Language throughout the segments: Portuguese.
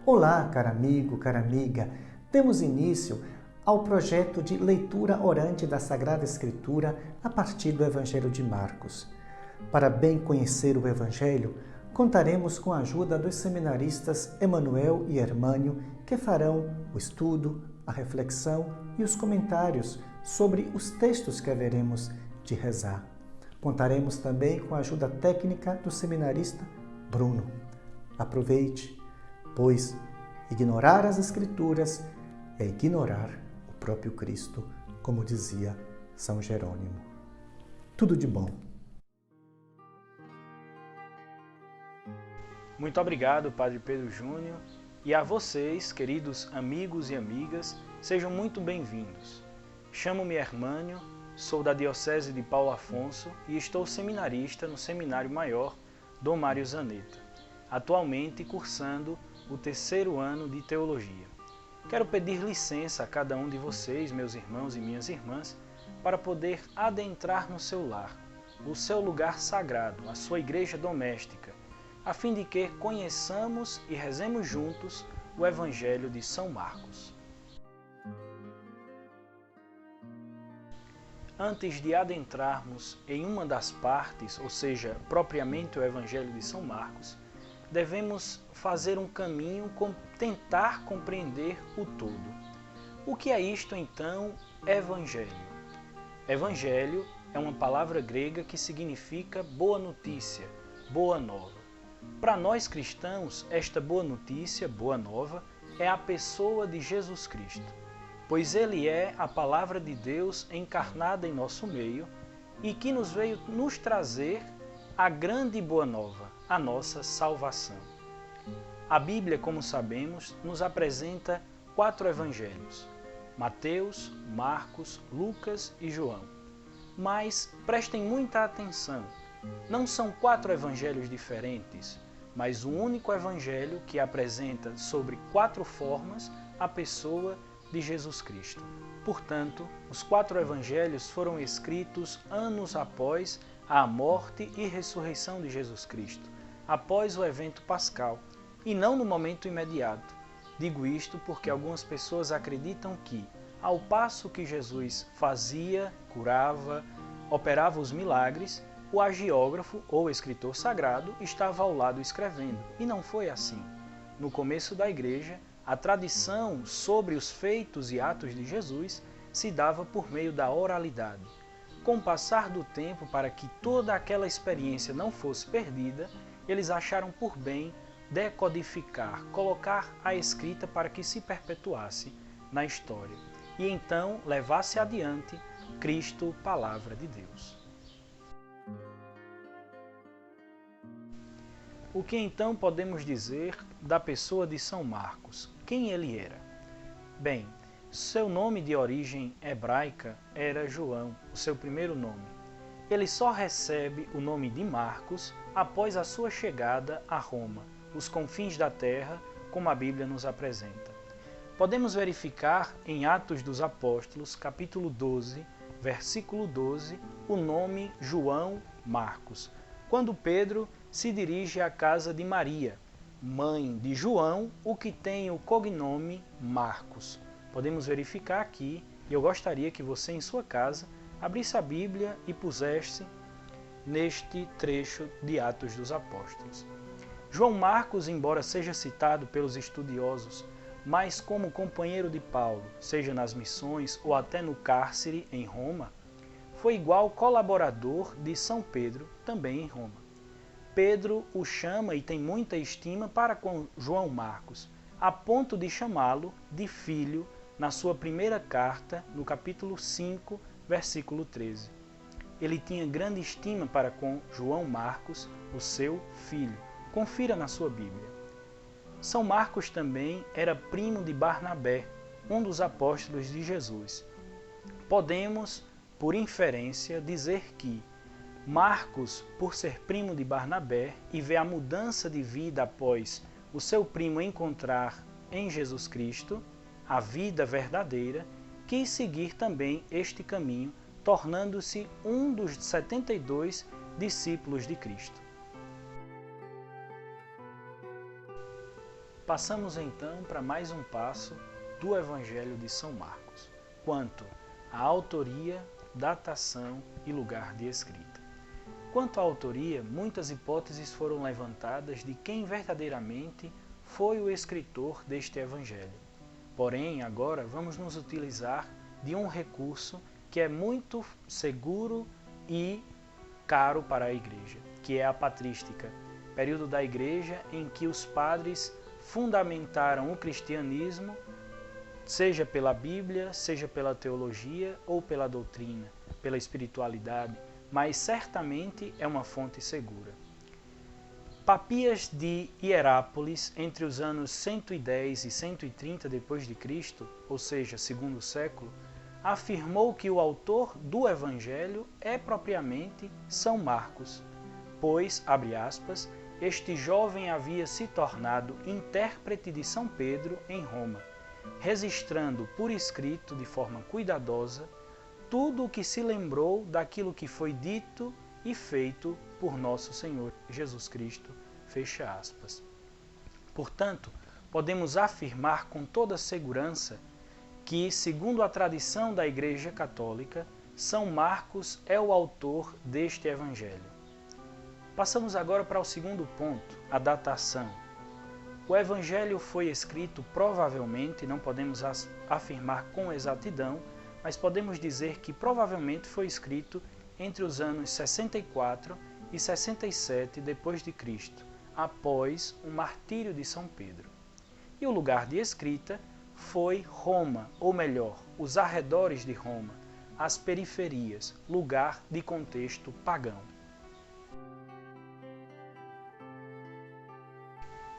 Olá, caro amigo, cara amiga. Demos início ao projeto de leitura orante da Sagrada Escritura a partir do Evangelho de Marcos. Para bem conhecer o Evangelho, contaremos com a ajuda dos seminaristas Emanuel e Hermânio, que farão o estudo, a reflexão e os comentários sobre os textos que haveremos de rezar. Contaremos também com a ajuda técnica do seminarista Bruno. Aproveite, pois ignorar as Escrituras é ignorar o próprio Cristo, como dizia São Jerônimo. Tudo de bom. Muito obrigado, Padre Pedro Júnior, e a vocês, queridos amigos e amigas, sejam muito bem-vindos. Chamo-me Hermânio, sou da Diocese de Paulo Afonso e estou seminarista no Seminário Maior Dom Mário Zanetta, atualmente cursando o 3º ano de Teologia. Quero pedir licença a cada um de vocês, meus irmãos e minhas irmãs, para poder adentrar no seu lar, o seu lugar sagrado, a sua igreja doméstica, a fim de que conheçamos e rezemos juntos o Evangelho de São Marcos. Antes de adentrarmos em uma das partes, ou seja, propriamente o Evangelho de São Marcos, devemos fazer um caminho, tentar compreender o todo. O que é isto, então, Evangelho? Evangelho é uma palavra grega que significa boa notícia, boa nova. Para nós cristãos, esta boa notícia, boa nova, é a pessoa de Jesus Cristo, pois Ele é a palavra de Deus encarnada em nosso meio e que nos veio nos trazer a grande boa nova, a nossa salvação. A Bíblia, como sabemos, nos apresenta 4 evangelhos: Mateus, Marcos, Lucas e João. Mas prestem muita atenção, não são 4 evangelhos diferentes, mas um único evangelho que apresenta sobre 4 formas a pessoa de Jesus Cristo. Portanto, os 4 evangelhos foram escritos anos após a morte e ressurreição de Jesus Cristo, após o evento pascal, e não no momento imediato. Digo isto porque algumas pessoas acreditam que, ao passo que Jesus fazia, curava, operava os milagres, o hagiógrafo ou escritor sagrado estava ao lado escrevendo, e não foi assim. No começo da Igreja, a tradição sobre os feitos e atos de Jesus se dava por meio da oralidade. Com o passar do tempo, para que toda aquela experiência não fosse perdida, eles acharam por bem decodificar, colocar a escrita para que se perpetuasse na história e então levasse adiante Cristo, Palavra de Deus. O que então podemos dizer da pessoa de São Marcos? Quem ele era? Bem, seu nome de origem hebraica era João, o seu primeiro nome. Ele só recebe o nome de Marcos após a sua chegada a Roma, os confins da terra, como a Bíblia nos apresenta. Podemos verificar em Atos dos Apóstolos, capítulo 12, versículo 12, o nome João Marcos, quando Pedro se dirige à casa de Maria, mãe de João, o que tem o cognome Marcos. Podemos verificar aqui, e eu gostaria que você em sua casa abrisse a Bíblia e pusesse neste trecho de Atos dos Apóstolos. João Marcos, embora seja citado pelos estudiosos, mas como companheiro de Paulo, seja nas missões ou até no cárcere em Roma, foi igual colaborador de São Pedro, também em Roma. Pedro o chama e tem muita estima para com João Marcos, a ponto de chamá-lo de filho na sua primeira carta, no capítulo 5, versículo 13. Ele tinha grande estima para com João Marcos, o seu filho. Confira na sua Bíblia. São Marcos também era primo de Barnabé, um dos apóstolos de Jesus. Podemos, por inferência, dizer que Marcos, por ser primo de Barnabé e ver a mudança de vida após o seu primo encontrar em Jesus Cristo a vida verdadeira, quis seguir também este caminho, tornando-se um dos 72 discípulos de Cristo. Passamos então para mais um passo do Evangelho de São Marcos, quanto à autoria, datação e lugar de escrita. Quanto à autoria, muitas hipóteses foram levantadas de quem verdadeiramente foi o escritor deste Evangelho. Porém, agora vamos nos utilizar de um recurso que é muito seguro e caro para a Igreja, que é a patrística, período da Igreja em que os padres fundamentaram o cristianismo, seja pela Bíblia, seja pela teologia ou pela doutrina, pela espiritualidade, mas certamente é uma fonte segura. Papias de Hierápolis, entre os anos 110 e 130 d.C., ou seja, segundo século, afirmou que o autor do Evangelho é propriamente São Marcos, pois, abre aspas, este jovem havia se tornado intérprete de São Pedro em Roma, registrando por escrito de forma cuidadosa tudo o que se lembrou daquilo que foi dito e feito por nosso Senhor Jesus Cristo, fecha aspas. Portanto, podemos afirmar com toda segurança que, segundo a tradição da Igreja Católica, São Marcos é o autor deste Evangelho. Passamos agora para o segundo ponto, a datação. O Evangelho foi escrito provavelmente, não podemos afirmar com exatidão, mas podemos dizer que provavelmente foi escrito entre os anos 64 e 67 d.C., após o martírio de São Pedro. E o lugar de escrita foi Roma, ou melhor, os arredores de Roma, as periferias, lugar de contexto pagão.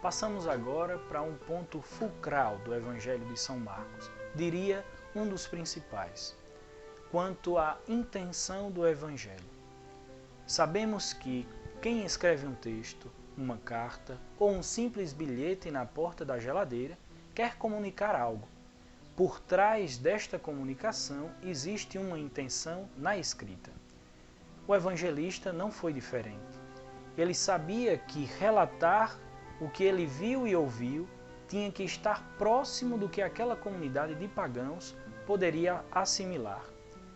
Passamos agora para um ponto fulcral do Evangelho de São Marcos, diria um dos principais, quanto à intenção do Evangelho. Sabemos que quem escreve um texto, uma carta ou um simples bilhete na porta da geladeira quer comunicar algo. Por trás desta comunicação existe uma intenção na escrita. O evangelista não foi diferente. Ele sabia que relatar o que ele viu e ouviu tinha que estar próximo do que aquela comunidade de pagãos poderia assimilar.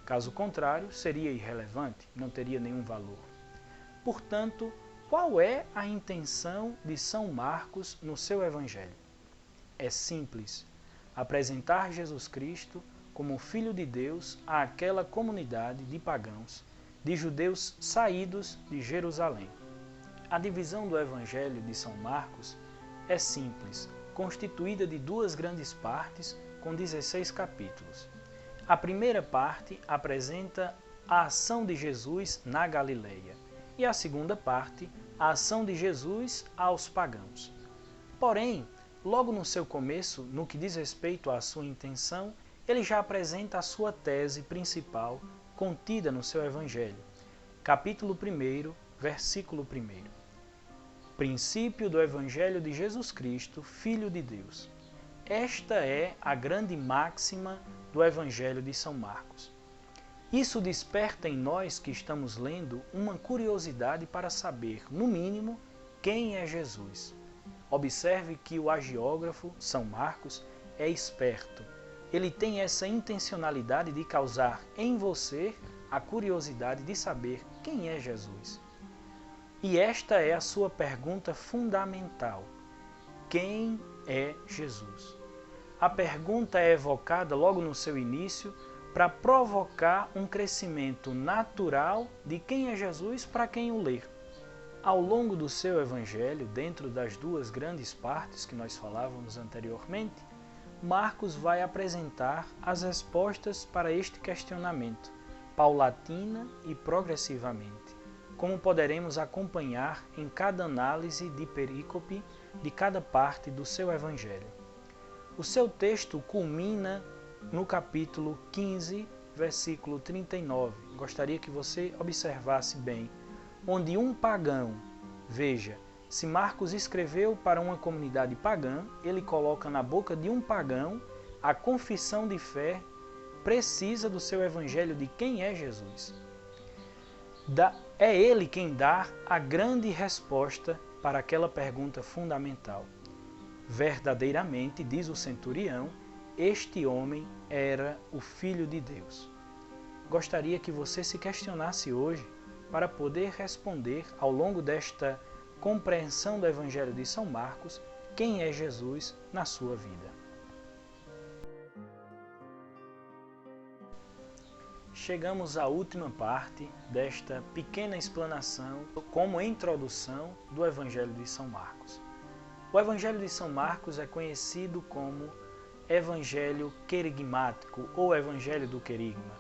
Caso contrário, seria irrelevante, não teria nenhum valor. Portanto, qual é a intenção de São Marcos no seu Evangelho? É simples: apresentar Jesus Cristo como Filho de Deus àquela comunidade de pagãos, de judeus saídos de Jerusalém. A divisão do Evangelho de São Marcos é simples, constituída de duas grandes partes com 16 capítulos. A primeira parte apresenta a ação de Jesus na Galileia e a segunda parte, a ação de Jesus aos pagãos. Porém, logo no seu começo, no que diz respeito à sua intenção, ele já apresenta a sua tese principal contida no seu Evangelho. Capítulo 1, versículo 1. Princípio do Evangelho de Jesus Cristo, Filho de Deus. Esta é a grande máxima do Evangelho de São Marcos. Isso desperta em nós que estamos lendo uma curiosidade para saber, no mínimo, quem é Jesus. Observe que o agiógrafo, São Marcos, é esperto. Ele tem essa intencionalidade de causar em você a curiosidade de saber quem é Jesus. E esta é a sua pergunta fundamental: quem é Jesus? A pergunta é evocada logo no seu início para provocar um crescimento natural de quem é Jesus para quem o ler. Ao longo do seu Evangelho, dentro das duas grandes partes que nós falávamos anteriormente, Marcos vai apresentar as respostas para este questionamento, paulatina e progressivamente, como poderemos acompanhar em cada análise de perícope de cada parte do seu Evangelho. O seu texto culmina no capítulo 15, versículo 39. Gostaria que você observasse bem, onde um pagão, veja, se Marcos escreveu para uma comunidade pagã, ele coloca na boca de um pagão a confissão de fé precisa do seu Evangelho de quem é Jesus. É ele quem dá a grande resposta para aquela pergunta fundamental. Verdadeiramente, diz o centurião, este homem era o Filho de Deus. Gostaria que você se questionasse hoje para poder responder ao longo desta compreensão do Evangelho de São Marcos quem é Jesus na sua vida. Chegamos à última parte desta pequena explanação como introdução do Evangelho de São Marcos. O Evangelho de São Marcos é conhecido como Evangelho querigmático ou Evangelho do Querigma,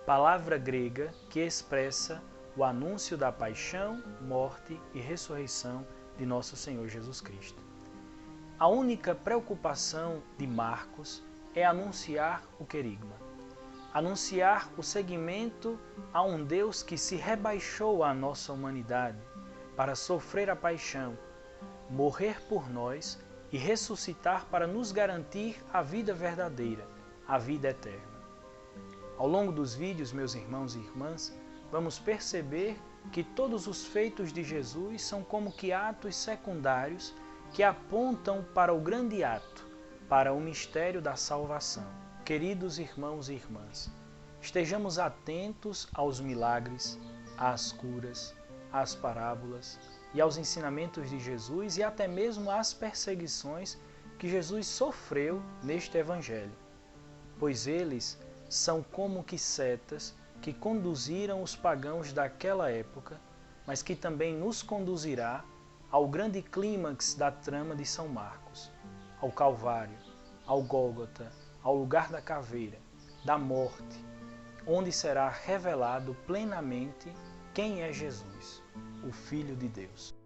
palavra grega que expressa o anúncio da paixão, morte e ressurreição de nosso Senhor Jesus Cristo. A única preocupação de Marcos é anunciar o querigma, anunciar o seguimento a um Deus que se rebaixou à nossa humanidade para sofrer a paixão, morrer por nós e ressuscitar para nos garantir a vida verdadeira, a vida eterna. Ao longo dos vídeos, meus irmãos e irmãs, vamos perceber que todos os feitos de Jesus são como que atos secundários que apontam para o grande ato, para o mistério da salvação. Queridos irmãos e irmãs, estejamos atentos aos milagres, às curas, às parábolas e aos ensinamentos de Jesus e até mesmo às perseguições que Jesus sofreu neste Evangelho, pois eles são como que setas que conduziram os pagãos daquela época, mas que também nos conduzirá ao grande clímax da trama de São Marcos, ao Calvário, ao Gólgota, ao lugar da caveira, da morte, onde será revelado plenamente quem é Jesus, o Filho de Deus.